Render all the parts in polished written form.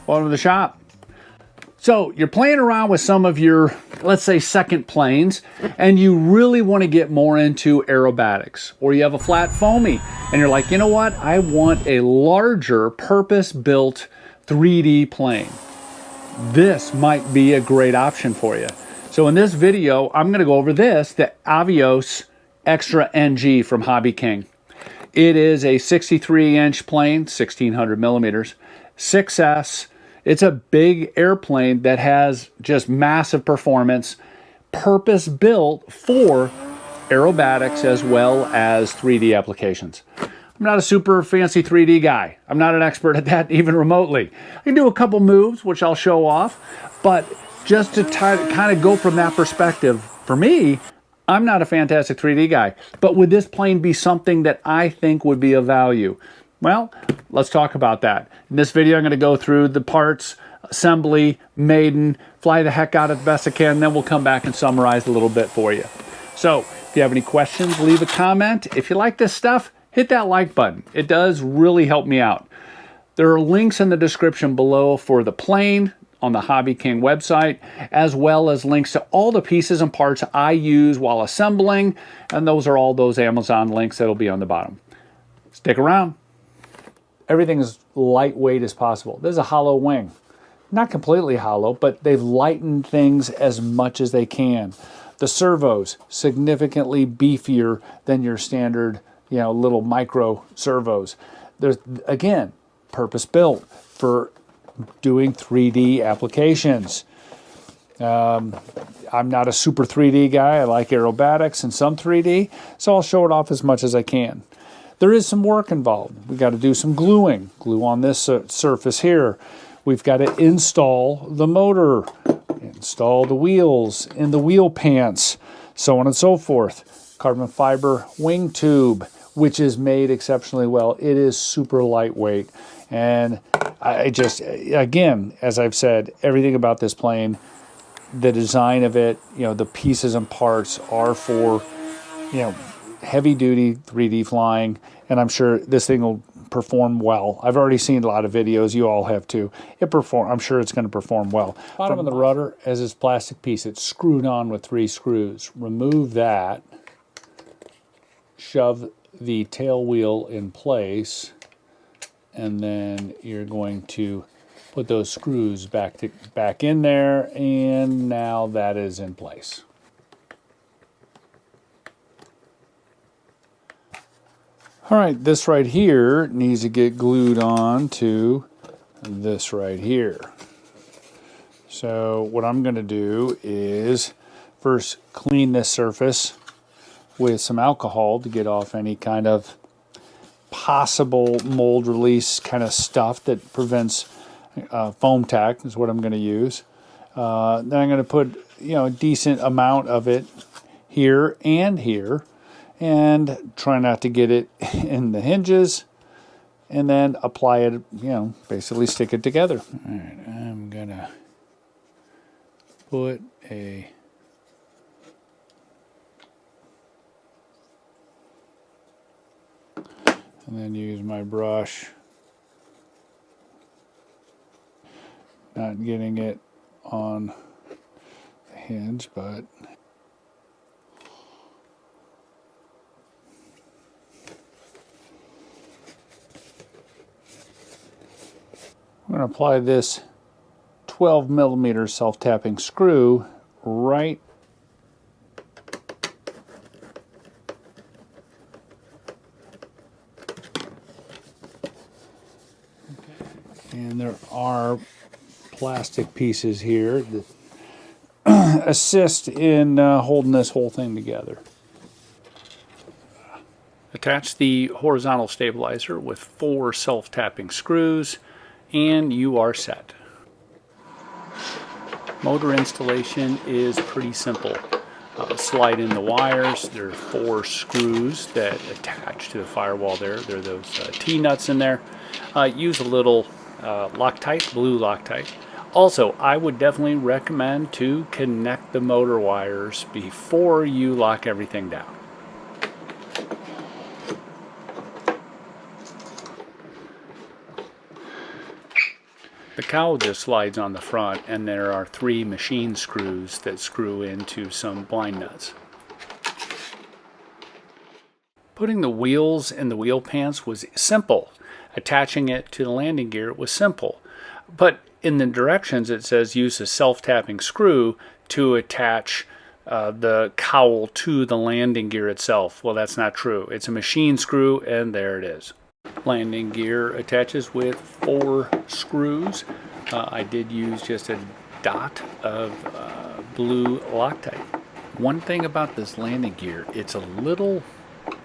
Welcome to the shop. So you're playing around with some of your, let's say, second planes, and you really want to get more into aerobatics, or you have a flat foamy and you're like, you know what, I want a larger purpose-built 3D plane. This might be a great option for you. So in this video, I'm going to go over this, the Avios ExtraNG from HobbyKing. It is a 63-inch plane, 1600 millimeters, 6S. It's a big airplane that has just massive performance, purpose-built for aerobatics as well as 3D applications. I'm not a super fancy 3D guy. I'm not an expert at that even remotely. I can do a couple moves, which I'll show off, but just to kind of go from that perspective, for me, I'm not a fantastic 3D guy, but would this plane be something that I think would be of value? Well, let's talk about that. In this video, I'm going to go through the parts, assembly, Maiden, fly the heck out of the best I can, and then we'll come back and summarize a little bit for you. So, if you have any questions, leave a comment. If you like this stuff, hit that like button. It does really help me out. There are links in the description below for the plane on the HobbyKing website, as well as links to all the pieces and parts I use while assembling, and those are all those Amazon links that'll be on the bottom. Stick around. Everything is lightweight as possible. This is a hollow wing. Not completely hollow, but they've lightened things as much as they can. The servos, significantly beefier than your standard, little micro servos. There's, again, purpose-built for doing 3D applications. I'm not a super 3D guy. I like aerobatics and some 3D, so I'll show it off as much as I can. There is some work involved. We've got to do some gluing. Glue on this surface here. We've got to install the motor, install the wheels in the wheel pants, so on and so forth. Carbon fiber wing tube, which is made exceptionally well. It is super lightweight. And I just, again, as I've said, everything about this plane, the design of it, the pieces and parts are for, heavy-duty 3D flying, and I'm sure this thing will perform well. I've already seen a lot of videos. You all have too. I'm sure it's going to perform well. Bottom of the rudder has this plastic piece. It's screwed on with 3 screws. Remove that. Shove the tail wheel in place, and then you're going to put those screws back in there, and now that is in place. All right, this right here needs to get glued on to this right here. So what I'm going to do is first clean this surface with some alcohol to get off any kind of possible mold release kind of stuff that prevents foam tack is what I'm going to use. Then I'm going to put a decent amount of it here and here, and try not to get it in the hinges, and then apply it, basically stick it together. All right, I'm gonna put and then use my brush. Not getting it on the hinge, but I'm going to apply this 12 millimeter self-tapping screw right and there are plastic pieces here that assist in holding this whole thing together. Attach the horizontal stabilizer with 4 self-tapping screws, and you are set. Motor installation is pretty simple. Slide in the wires. There are 4 screws that attach to the firewall there. There are those T-nuts in there. Use a little Loctite, blue Loctite. Also, I would definitely recommend to connect the motor wires before you lock everything down. The cowl just slides on the front, and there are 3 machine screws that screw into some blind nuts. Putting the wheels in the wheel pants was simple. Attaching it to the landing gear was simple. But in the directions it says use a self-tapping screw to attach the cowl to the landing gear itself. Well, that's not true. It's a machine screw, and there it is. Landing gear attaches with 4 screws. I did use just a dot of blue Loctite. One thing about this landing gear, it's a little,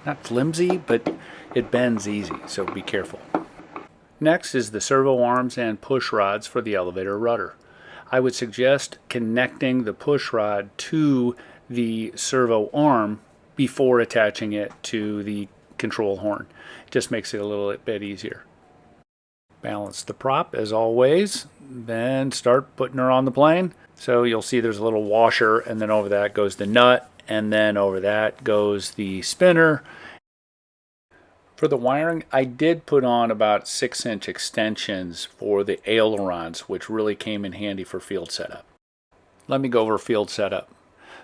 not flimsy, but it bends easy, so be careful. Next is the servo arms and push rods for the elevator rudder. I would suggest connecting the push rod to the servo arm before attaching it to the control horn. It just makes it a little bit easier. Balance the prop as always, then start putting her on the plane. So you'll see there's a little washer, and then over that goes the nut, and then over that goes the spinner. For the wiring, I did put on about 6-inch extensions for the ailerons, which really came in handy for field setup. Let me go over field setup.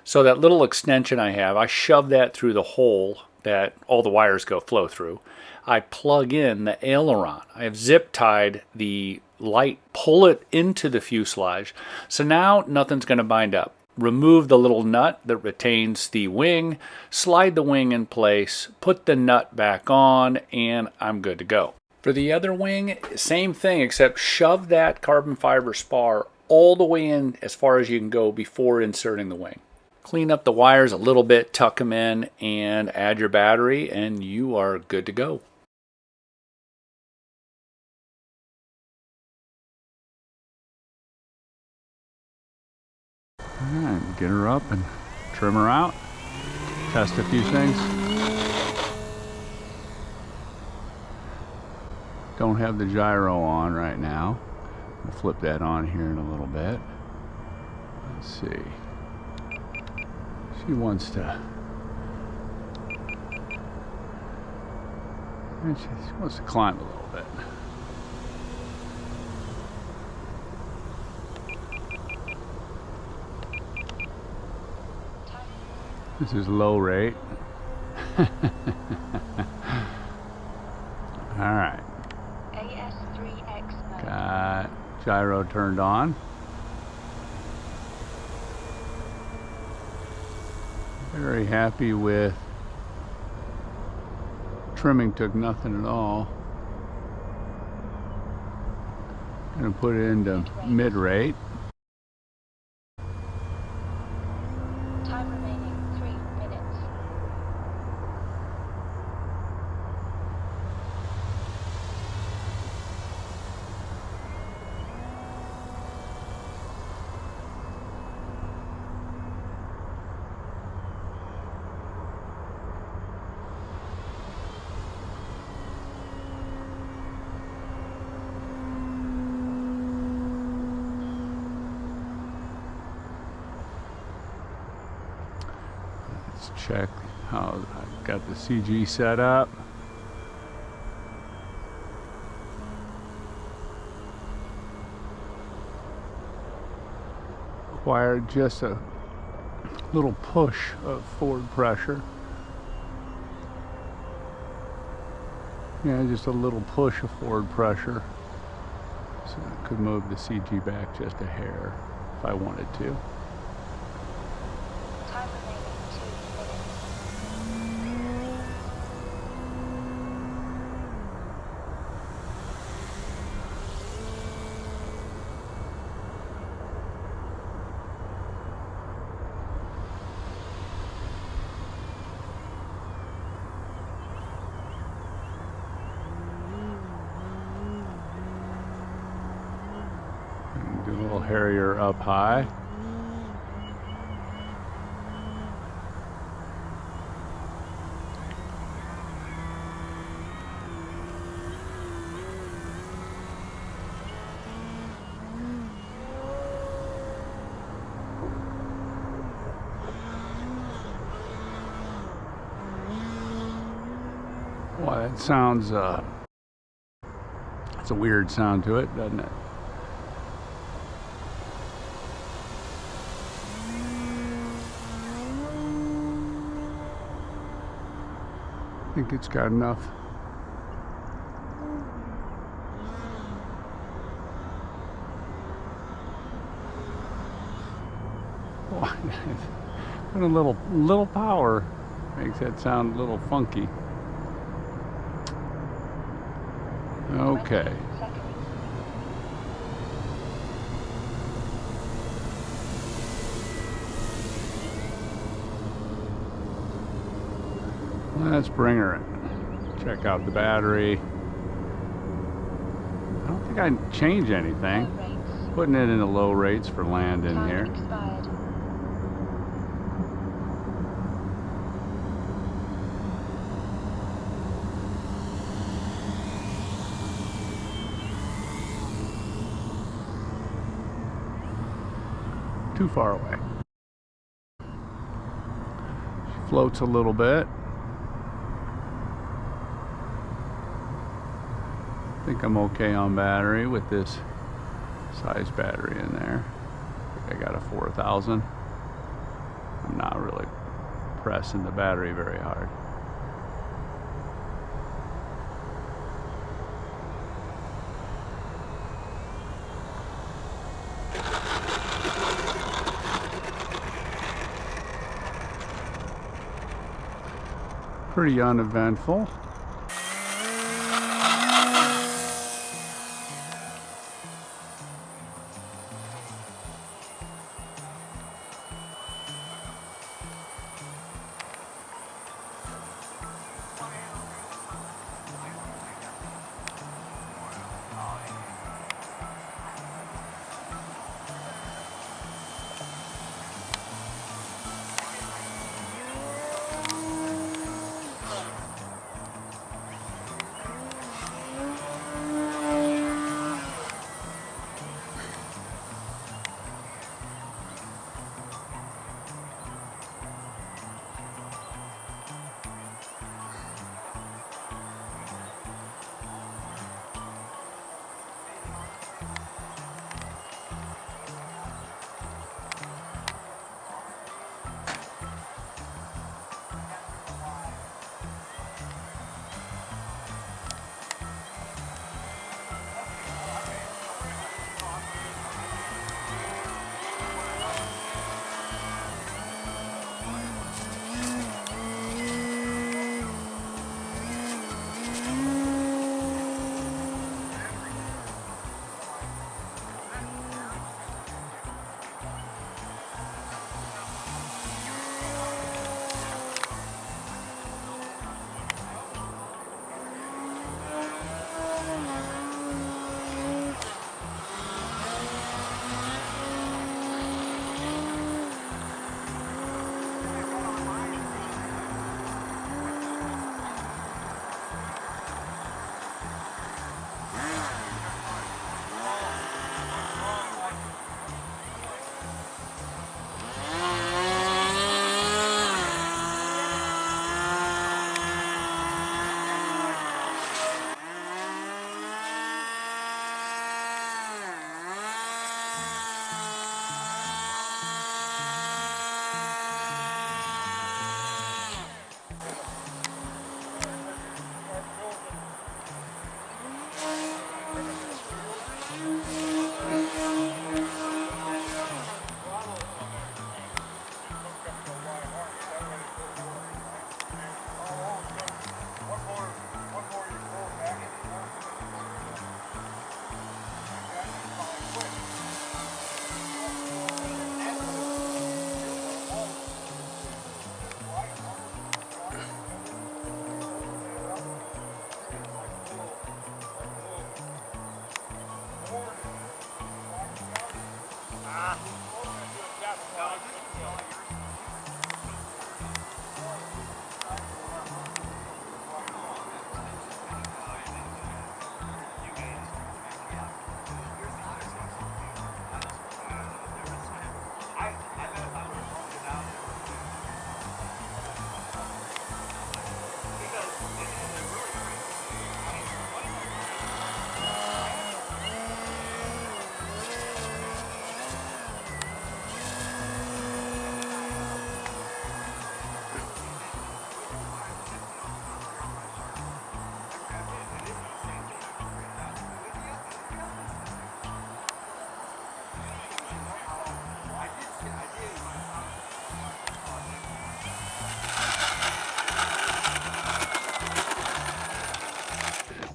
So that little extension I have, I shove that through the hole that all the wires flow through. I plug in the aileron. I have zip tied the light, pull it into the fuselage. So now nothing's going to bind up. Remove the little nut that retains the wing, slide the wing in place, put the nut back on, and I'm good to go. For the other wing, same thing, except shove that carbon fiber spar all the way in as far as you can go before inserting the wing. Clean up the wires a little bit, tuck them in, and add your battery, and you are good to go. Alright, get her up and trim her out. Test a few things. Don't have the gyro on right now. I'll flip that on here in a little bit. Let's see. She wants to... She wants to climb a little bit. This is low rate. Alright. Got gyro turned on. Very happy with trimming, took nothing at all. Gonna put it into mid rate. Let's check how I got the CG set up. Required just a little push of forward pressure. Yeah, just a little push of forward pressure. So I could move the CG back just a hair if I wanted to. Do a little Harrier up high. Well, that sounds, it's a weird sound to it, doesn't it? think it's got enough. Put a little power makes that sound a little funky. Okay. Let's bring her in. Check out the battery. I don't think I changed anything. Putting it into low rates for land in here. Too far away. She floats a little bit. I think I'm okay on battery with this size battery in there. I think I got a 4000. I'm not really pressing the battery very hard. Pretty uneventful.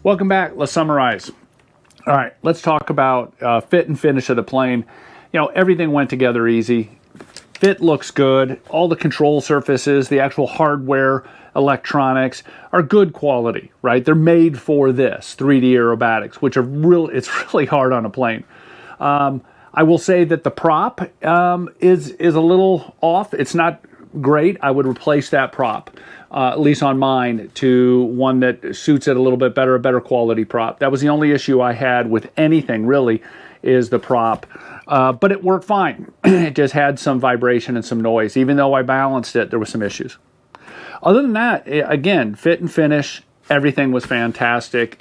Welcome back. Let's summarize. All right, let's talk about fit and finish of the plane. You know, everything went together easy. Fit looks good. All the control surfaces, the actual hardware, electronics are good quality, right? They're made for this 3D aerobatics, which are it's really hard on a plane. I will say that the prop is a little off. It's not great. I would replace that prop, at least on mine, to one that suits it a little bit better, a better quality prop. That was the only issue I had with anything, really, is the prop. But it worked fine. It just had some vibration and some noise. Even though I balanced it, there was some issues. Other than that, again, fit and finish, everything was fantastic.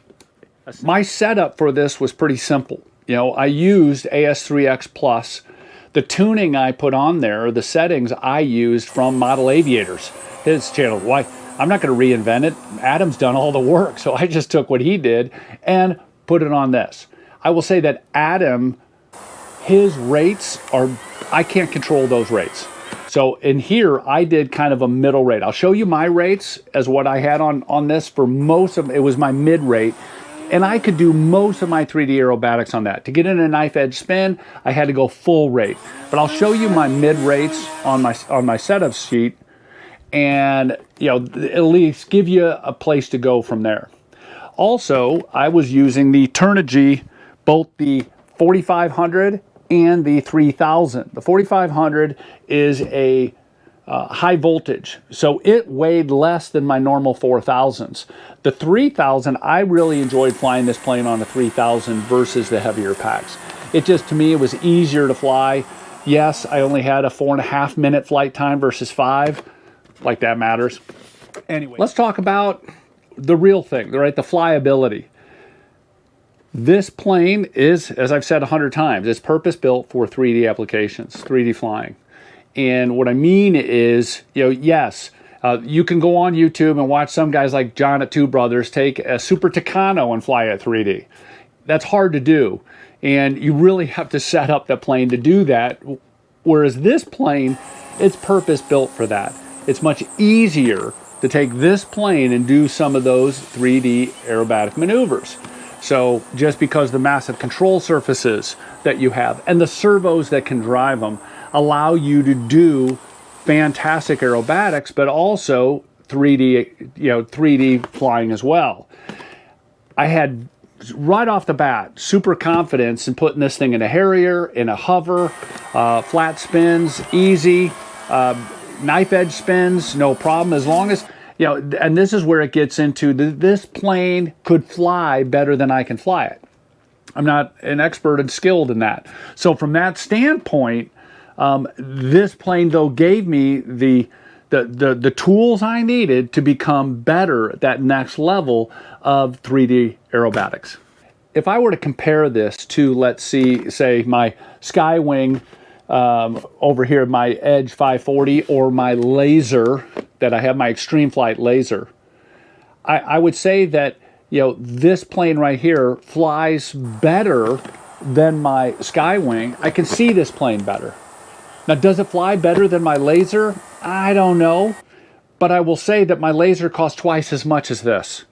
My setup for this was pretty simple. You know, I used AS3X Plus. The tuning I put on there, the settings I used from Model Aviators, his channel. Why? I'm not going to reinvent it. Adam's done all the work, so I just took what he did and put it on this. I will say that Adam, his rates are, I can't control those rates. So in here, I did kind of a middle rate. I'll show you my rates as what I had on this for most of, it was my mid rate. And I could do most of my 3D aerobatics on that. To get in a knife edge spin, I had to go full rate. But I'll show you my mid rates on my setup sheet, and you know, at least give you a place to go from there. Also, I was using the Turnigy, both the 4500 and the 3000. The 4500 is a high voltage, so it weighed less than my normal 4000s. The 3000, I really enjoyed flying this plane on a 3000 versus the heavier packs. It just, to me, it was easier to fly. Yes, I only had a 4.5 minute flight time versus 5. Like that matters. Anyway, let's talk about the real thing, right? The flyability. This plane is, as I've said 100 times, it's purpose-built for 3D applications, 3D flying. And what I mean is, you know, yes, you can go on YouTube and watch some guys like John at Two Brothers take a Super Tucano and fly at 3D. That's hard to do. And you really have to set up the plane to do that. Whereas this plane, it's purpose-built for that. It's much easier to take this plane and do some of those 3D aerobatic maneuvers. So just because the massive control surfaces that you have and the servos that can drive them allow you to do fantastic aerobatics, but also 3D flying as well. I had right off the bat super confidence in putting this thing in a Harrier, in a hover, flat spins, easy, knife edge spins, no problem, as long as, you know, and this is where it gets into this plane could fly better than I can fly it. I'm not an expert and skilled in that. So from that standpoint, this plane though gave me the tools I needed to become better at that next level of 3D aerobatics. If I were to compare this to, let's see, say my Skywing over here, my Edge 540, or my laser that I have, my Extreme Flight laser, I would say that, you know, this plane right here flies better than my Skywing. I can see this plane better. Now, does it fly better than my laser? I don't know, but I will say that my laser costs twice as much as this.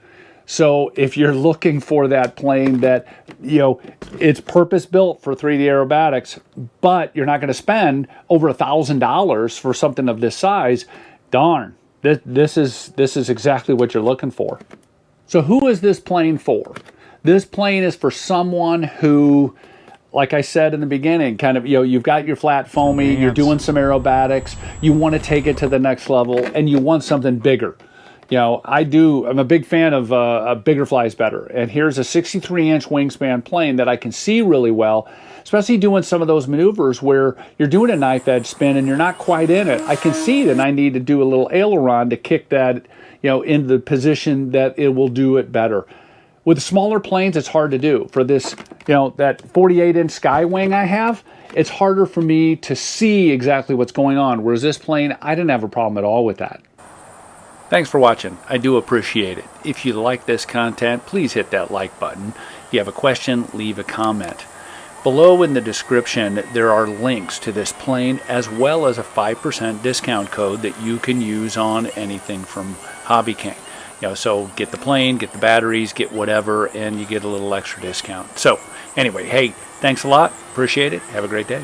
So if you're looking for that plane that, you know, it's purpose-built for 3D aerobatics, but you're not going to spend over $1,000 for something of this size, darn, this is exactly what you're looking for. So who is this plane for? This plane is for someone who, like I said in the beginning, kind of, you know, you've got your flat foamy, you're doing some aerobatics, you want to take it to the next level, and you want something bigger. You know, I'm a big fan of bigger flies better. And here's a 63-inch wingspan plane that I can see really well, especially doing some of those maneuvers where you're doing a knife edge spin and you're not quite in it. I can see that I need to do a little aileron to kick that, you know, in the position that it will do it better. With smaller planes, it's hard to do. For this, you know, that 48-inch Skywing I have, it's harder for me to see exactly what's going on. Whereas this plane, I didn't have a problem at all with that. Thanks for watching. I do appreciate it. If you like this content, please hit that like button. If you have a question, leave a comment. Below in the description, there are links to this plane as well as a 5% discount code that you can use on anything from HobbyKing. So get the plane, get the batteries, get whatever, and you get a little extra discount. So anyway, hey, thanks a lot. Appreciate it. Have a great day.